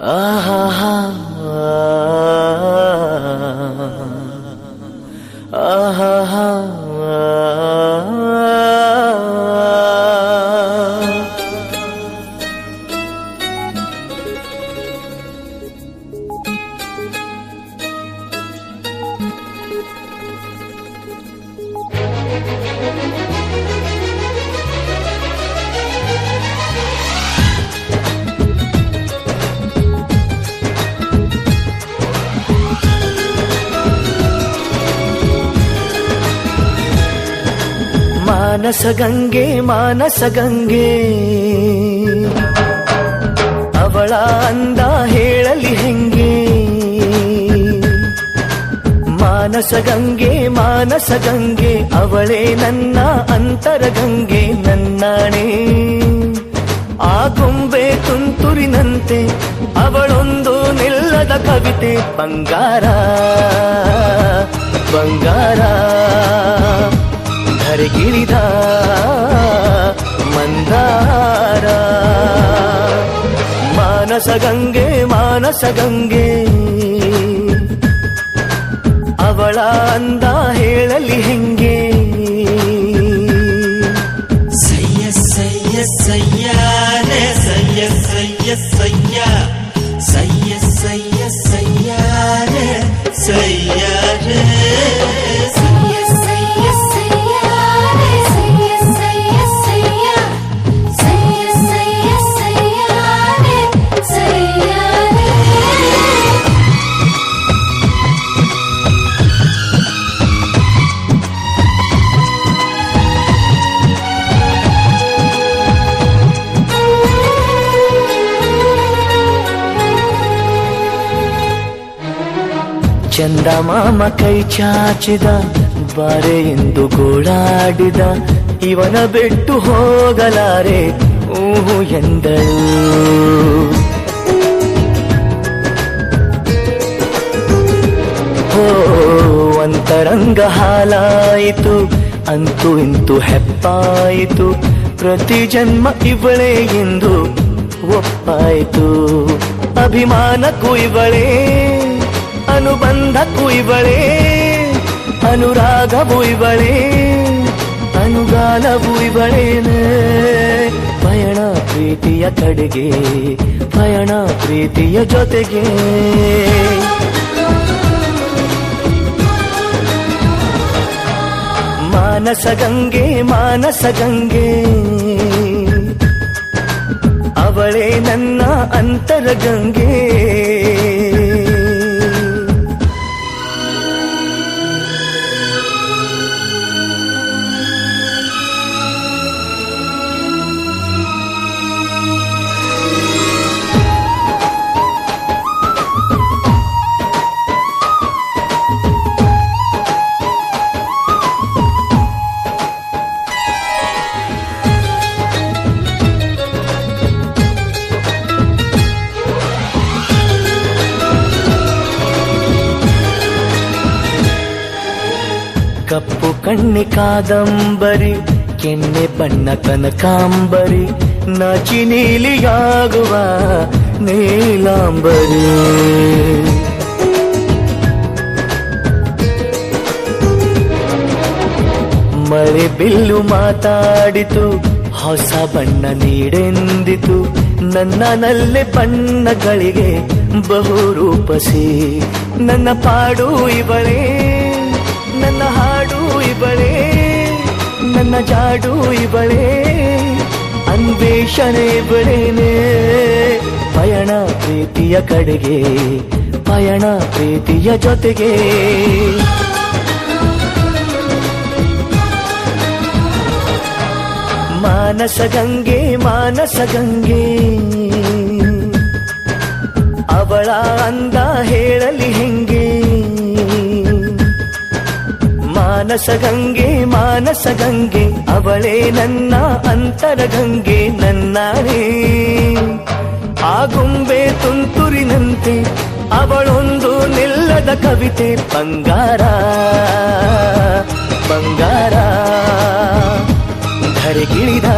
ಆಹಾ ಆಹಾ ಮಾನಸಗಂಗೆ ಮಾನಸಗಂಗೆ ಅವಳ ಅಂದ ಹೇಳಲಿ ಹೆಂಗೆ ಮಾನಸಗಂಗೆ ಮಾನಸಗಂಗೆ ಅವಳೇ ನನ್ನ ಅಂತರಗಂಗೆ ನನ್ನಾಣೆ ಆ ಗೊಂಬೆ ತುಂತುರಿನಂತೆ ಅವಳೊಂದು ನಿಲ್ಲದ ಕವಿತೆ ಬಂಗಾರ ಬಂಗಾರ ಧರೆಗಿಳಿದ ಮಂದಾರ ಮಾನಸಗಂಗೆ ಮಾನಸಗಂಗೆ ಅವಳ ಅಂದ ಹೇಳಲಿ ಹೆಂಗೆ ಸಯ್ಯ ಸಯ್ಯ ಸಯ್ಯಾರೆ ಸಯ್ಯ ಸಯ್ಯ ಸಯ್ಯ ಸಯ್ಯ ಸಯ್ಯ ಸಯ್ಯಾರೆ ಸಯ್ಯಾರೆ ಚಂದ ಮಾಮ ಕೈ ಚಾಚಿದ ಬಾರೆ ಎಂದು ಗೋಳಾಡಿದ ಇವನ ಬಿಟ್ಟು ಹೋಗಲಾರೆ ಊಹು ಎಂದಳು ಹೋ ಅಂತರಂಗ ಹಾಲಾಯಿತು ಅಂತೂ ಇಂತೂ ಹೆಪ್ಪಾಯಿತು ಪ್ರತಿ ಜನ್ಮ ಇವಳೇ ಎಂದು ಒಪ್ಪಾಯಿತು ಅಭಿಮಾನಕ್ಕೂ ಇವಳೇ ಅನುಬಂಧಕ್ಕೂ ಇವಳೇ ಅನುರಾಗವೂ ಇವಳೇ ಅನುಗಾಲವೂ ಇವಳೇನೆ ಪಯಣ ಪ್ರೀತಿಯ ಕಡೆಗೆ ಪಯಣ ಪ್ರೀತಿಯ ಜೊತೆಗೆ ಮಾನಸಗಂಗೆ ಮಾನಸಗಂಗೆ ಅವಳೇ ನನ್ನ ಅಂತರಗಂಗೆ ಕಪ್ಪು ಕಣ್ಣಿ ಕಾದಂಬರಿ ಕೆನ್ನೆ ಬಣ್ಣ ಕನಕಾಂಬರಿ ನಾಚಿ ನೀಲಿಯಾಗುವ ನೀಲಾಂಬರಿ ಮಳೆ ಬಿಲ್ಲು ಮಾತಾಡಿತು ಹೊಸ ಬಣ್ಣ ನೀಡೆಂದಿತು ನನ್ನನಲ್ಲೇ ಬಣ್ಣಗಳಿಗೆ ಬಹುರೂಪಸಿ ನನ್ನ ಪಾಡು ಇವಳೇ ನನ್ನ ಹಾಡು ಇವಳೇ ನನ್ನ ಜಾಡು ಇವಳೇ ಅನ್ವೇಷಣೆ ಇವಳೇನೆ ಪಯಣ ಪ್ರೀತಿಯ ಕಡೆಗೆ ಪಯಣ ಪ್ರೀತಿಯ ಜೊತೆಗೆ ಮಾನಸಗಂಗೆ ಮಾನಸಗಂಗೆ ಅವಳ ಅಂದ ಹೇಳಲಿ ಹೆಂಗೆ ಮಾನಸಗಂಗೆ ಮಾನಸಗಂಗೆ ಅವಳೇ ನನ್ನ ಅಂತರಗಂಗೆ ನನ್ನಾಣೆ ಆ ಗೊಂಬೆ ತುಂತುರಿನಂತೆ ಅವಳೊಂದು ನಿಲ್ಲದ ಕವಿತೆ ಬಂಗಾರ ಬಂಗಾರ ಧರೆಗಿಳಿದ